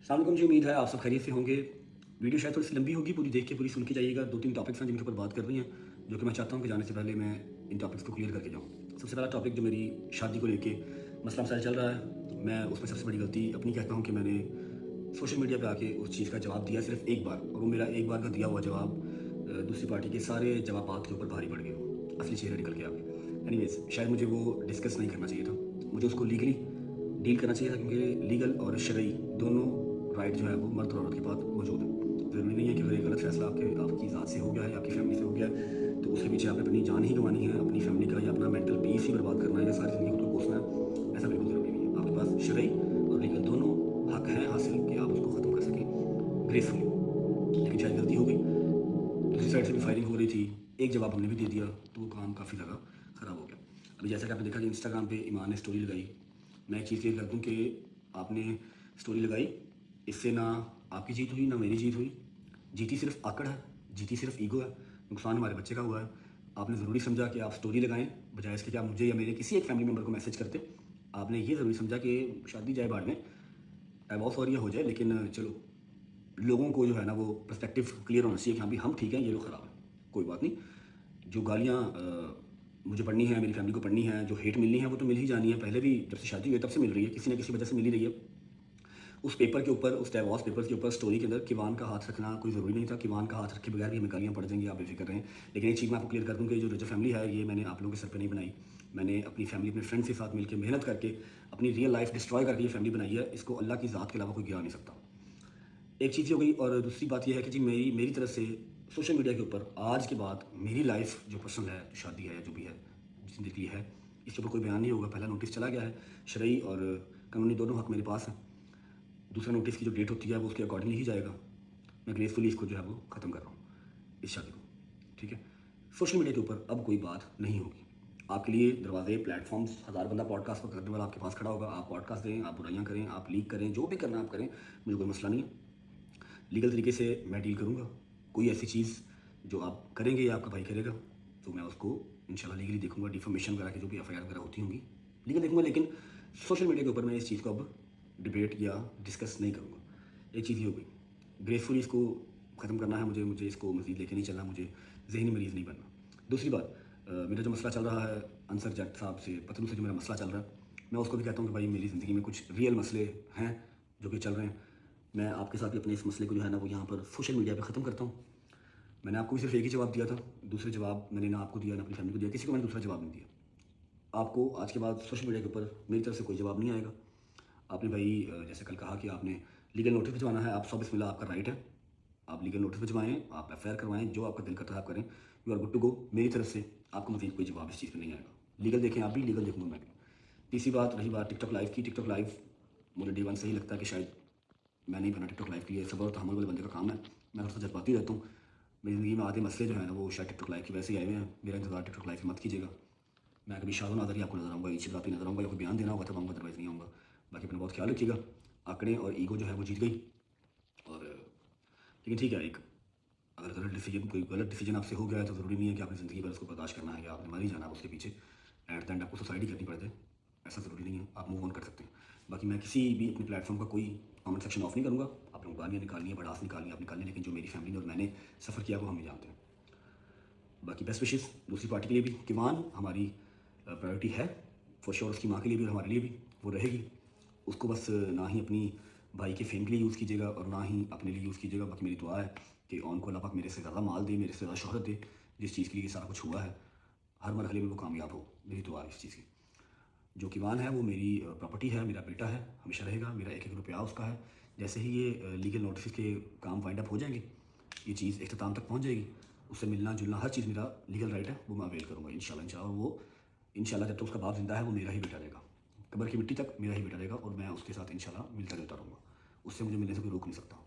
अस्सलाम वालेकुम जी, उम्मीद है आप सब खैरियत से होंगे। वीडियो शायद थोड़ी सी लंबी होगी, पूरी देख के पूरी सुन के जाइएगा। 2-3 टॉपिक्स हैं जिनके ऊपर बात कर रही हैं, जो कि मैं चाहता हूँ कि जाने से पहले मैं इन टॉपिक्स को क्लियर करके जाऊँ। सबसे पहला टॉपिक जो मेरी शादी को लेके मसला मसाइल चल रहा है, मैं उसमें सबसे बड़ी गलती अपनी कहता हूँ कि मैंने सोशल मीडिया पे आके उस चीज़ का जवाब दिया सिर्फ एक बार, और वो मेरा एक बार का दिया हुआ जवाब दूसरी पार्टी के सारे जवाबात के ऊपर भारी पड़ गए, असली चेहरा निकल के आ गए। एनीवेज़, शायद मुझे वो डिस्कस नहीं करना चाहिए था, मुझे उसको लीगली डील करना चाहिए था, क्योंकि लीगल और शरई दोनों राइट जो है वो मर्द और औरत के पास मौजूद है। ज़रूरी नहीं है कि अगर एक गलत फैसला आपकी ज़ात से हो गया है या आपकी फैमिली से हो गया है तो उसके पीछे आपने अपनी जान ही गंवानी है, अपनी फैमिली का या अपना मेंटल पीस ही बर्बाद करना है या सारी ज़िंदगी खुद को कोसना है। ऐसा बिल्कुल ज़रूरी नहीं है। आपके पास शरई और लीगल दोनों हक हैं हासिल कि आप उसको ख़त्म कर सकें ग्रेसफुली। लेकिन शायद गलती हो गई, दूसरी साइड से भी फायरिंग हो रही थी, एक जवाब हमने भी दे दिया तो वो काम काफ़ी ज़्यादा ख़राब हो गया। अभी जैसा कि आपने देखा कि इंस्टाग्राम पे ईमान ने स्टोरी लगाई, मैं एक चीज़ क्लियर कर दूँ कि आपने स्टोरी लगाई, इससे ना आपकी जीत हुई ना मेरी जीत हुई। जीती सिर्फ आकड़ है, जीती सिर्फ ईगो है, नुकसान हमारे बच्चे का हुआ है। आपने ज़रूरी समझा कि आप स्टोरी लगाएं बजाय इसके कि आप मुझे या मेरे किसी एक फैमिली मेम्बर को मैसेज करते। आपने ये ज़रूरी समझा कि शादी जाए बाढ़ में, डाइवोर्स और ये हो जाए, लेकिन चलो लोगों को जो है ना वो पर्सपेक्टिव क्लियर होना चाहिए कि हाँ भाई हम ठीक हैं, ये लोग ख़राब हैं। कोई बात नहीं, जो गालियाँ मुझे पढ़नी है, मेरी फैमिली को पढ़नी है, जो हेट मिलनी है वो तो मिल ही जानी है। पहले भी जब से शादी हुई है तब से मिल रही है, किसी न किसी वजह से मिल ही रही है। उस पेपर के ऊपर, उस डाइवोर्स पेपर के ऊपर स्टोरी के अंदर किवान का हाथ रखना कोई ज़रूरी नहीं था। किवान का हाथ रखे बगैर भी हमें गालियाँ पड़ जाएंगी, आप बेफिक्र रहें। लेकिन एक चीज़ मैं आपको क्लियर कर दूँ कि जो रजब फैमिली है ये मैंने आप लोगों के सर पे नहीं बनाई। मैंने अपनी फैमिली, अपने फ्रेंड्स के साथ मिलकर मेहनत करके अपनी रियल लाइफ डिस्ट्रॉय करके ये फैमिली बनाई है। इसको अल्लाह की ज़ात के अलावा कोई गिरा नहीं सकता। एक चीज़ हो गई, और दूसरी बात यह है कि जी मेरी मेरी तरफ से सोशल मीडिया के ऊपर आज के बाद मेरी लाइफ जो पर्सनल है, जो शादी है या जो भी है, ज़िंदगी है, इसके ऊपर कोई बयान नहीं होगा। पहला नोटिस चला गया है, शरई और कानूनी दोनों हक मेरे पास हैं। दूसरा नोटिस की जो डेट होती है वो उसके अकॉर्डिंगली ही जाएगा। मैं ग्रेसफुली इसको जो है वो ख़त्म कर रहा हूँ, इस शादी को। ठीक है, सोशल मीडिया के ऊपर अब कोई बात नहीं होगी। आपके लिए दरवाजे, प्लेटफॉर्म्स, हज़ार बंदा पॉडकास्ट पर करने वाला आपके पास खड़ा होगा। आप पॉडकास्ट दें, आप बुराइयाँ करें, आप लीक करें, जो भी करना आप करें, मुझे कोई मसला नहीं है। लीगल तरीके से मैं डील करूँगा। कोई ऐसी चीज़ जो आप करेंगे या आपका भाई करेगा तो मैं उसको इंशाल्लाह लीगली देखूँगा। डिफॉर्मेशन वगैरह की जो भी एफआईआर वगैरह होती होंगी लीगल देखूँगा, लेकिन सोशल मीडिया के ऊपर मैं इस चीज़ को अब डिबेट या डिस्कस नहीं करूँगा। एक चीज़ ये हो गई, ग्रेसफुली इसको ख़त्म करना है मुझे, मुझे इसको मज़ीद लेके नहीं चलना, मुझे ज़हनी मरीज़ नहीं बनना। दूसरी बात, मेरा जो मसला चल रहा है अंसर जट साहब से, पतलू से जो मेरा मसला चल रहा है, मैं उसको भी कहता हूँ कि भाई मेरी ज़िंदगी में कुछ रियल मसले हैं जो कि चल रहे हैं। मैं आपके साथ भी अपने इस मसले को जो है ना वो यहाँ पर सोशल मीडिया पे ख़त्म करता हूँ। मैंने आपको भी सिर्फ एक ही जवाब दिया था, दूसरे जवाब मैंने ना आपको दिया ना अपनी फैमिली को दिया, किसी को मैंने दूसरा जवाब नहीं दिया। आपको आज के बाद सोशल मीडिया के ऊपर मेरी तरफ से कोई जवाब नहीं आएगा। आपने भाई जैसे कल कहा कि आपने लीगल नोटिस भिजवाना है, आप सब बिस्मिल्लाह, आपका राइट है। आप लीगल नोटिस भिजवाएँ, आप एफआईआर करवाएँ, जो आपका दिल करता है आप करें। You are good to go. मेरी तरफ से आपको मज़ीद कोई जवाब इस चीज़ पर नहीं आएगा। लीगल देखें आप भी, लीगल देखूँगा मैं भी। तीसरी बात, रही बात टिकटॉक लाइव की, टिकटॉक लाइव मुझे डे वन से ही लगता है कि शायद मैं नहीं बना टिकटॉक लाइव के लिए। सब्र और तहम्मुल वाले बंदे का काम है। मैं थोड़ा सा जज्बाती रहता हूँ। मेरी ज़िंदगी में आधे मसले जो है ना वो शायद टिकटॉक लाइव की वजह से ही आए हुए हैं। मेरा इंतजार टिकटॉक लाइव मत कीजिएगा। मैं कभी शादो नादर ही आपको नजर आऊँगा, ईद रात नजर आऊँगा, या कोई बयान देना होगा तब आऊँगा, अदरवाइज़ नहीं आऊँगा। बाकी अपना बहुत ख्याल रखिएगा। आंकड़े और ईगो जो है वो जीत गई। और लेकिन ठीक है, एक अगर कोई गलत डिसीजन आपसे हो गया है तो ज़रूरी नहीं है कि आपने ज़िंदगी भर उसको बर्दाश्त करना है या आपने मर ही जाना है उसके पीछे। एट द एंड आपको सुसाइड ही करनी पड़ती है, ऐसा ज़रूरी नहीं है, आप मूव ऑन कर सकते हैं। बाकी मैं किसी भी अपने प्लेटफॉर्म का कोई कमेंट सेक्शन ऑफ नहीं करूँगा। आप लोग गालियाँ निकालनी है, भड़ास निकालनी है, आप निकालनी है, लेकिन जो मेरी फैमिली ने और मैंने सफ़र किया वो हमें जानते हैं। बाकी बेस्ट विशेज़ दूसरी पार्टी के लिए भी। किवान हमारी प्रायोरिटी है फॉर श्योर, उसकी माँ के लिए भी और हमारे लिए भी वो रहेगी। उसको बस ना ही अपनी भाई के फेम के लिए यूज़ कीजिएगा और ना ही अपने लिए यूज़ कीजिएगा। बाकी मेरी दुआ है कि ऑन को अल्लाह पाक मेरे से ज़्यादा माल दे, मेरे से ज़्यादा शोहरत दे। जिस चीज़ के लिए सारा कुछ हुआ है हर मरहले में वो कामयाब हो, मेरी दुआ है इस चीज़ की। जो किवान है वो मेरी प्रॉपर्टी है, मेरा बेटा है, हमेशा रहेगा। मेरा एक एक रुपया उसका है। जैसे ही ये लीगल नोटिस के काम वाइंड अप हो जाएंगे, ये चीज़ इख्तिताम तक पहुँच जाएगी, उससे मिलना जुलना हर चीज़ मेरा लीगल राइट है, वो मैं अवेल करूँगा इंशाल्लाह। वो इंशाल्लाह जब तक उसका बाप जिंदा है वो मेरा ही बेटा रहेगा, कब्र की मिट्टी तक मेरा ही बेटा रहेगा, और मैं उसके साथ इंशाल्लाह मिलता जुलता रहूँगा। उससे मुझे मिलने से कोई रोक नहीं सकता।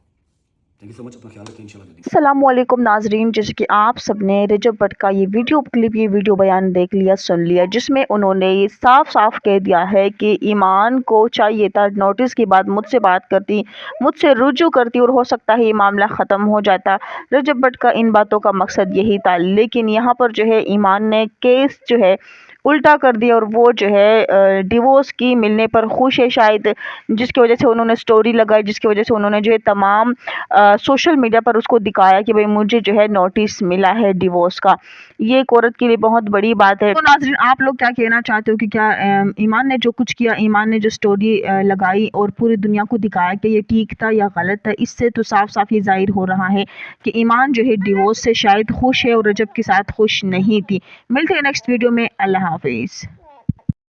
थैंक यू सो मच, अपना ख्याल रखें, इंशाल्लाह जल्दी। अस्सलामुअलैकुम नाजरीन, जैसे कि आप सबने रजब भट्ट का ये वीडियो बयान देख लिया, सुन लिया, जिसमें उन्होंने ये साफ साफ कह दिया है कि ईमान को चाहिए था नोटिस के बाद मुझसे बात करती, मुझसे रुजू करती और हो सकता है ये मामला ख़त्म हो जाता। रजब भट्ट का इन बातों का मकसद यही था, लेकिन यहाँ पर जो है ईमान ने केस जो है उल्टा कर दिया और वो जो है डिवोर्स की मिलने पर खुश है शायद, जिसकी वजह से उन्होंने स्टोरी लगाई, जिसकी वजह से उन्होंने जो है तमाम सोशल मीडिया पर उसको दिखाया कि भाई मुझे जो है नोटिस मिला है डिवोर्स का। ये एक औरत के लिए बहुत बड़ी बात है। तो नाज़रीन, आप लोग क्या कहना चाहते हो कि क्या ईमान ने जो कुछ किया, ईमान ने जो स्टोरी लगाई और पूरी दुनिया को दिखाया कि ये ठीक था या गलत था? इससे तो साफ साफ ये जाहिर हो रहा है कि ईमान जो है डिवोर्स से शायद खुश है और रजब के साथ खुश नहीं थी। मिलते हैं नेक्स्ट वीडियो में। अल्लाह हाफिज़।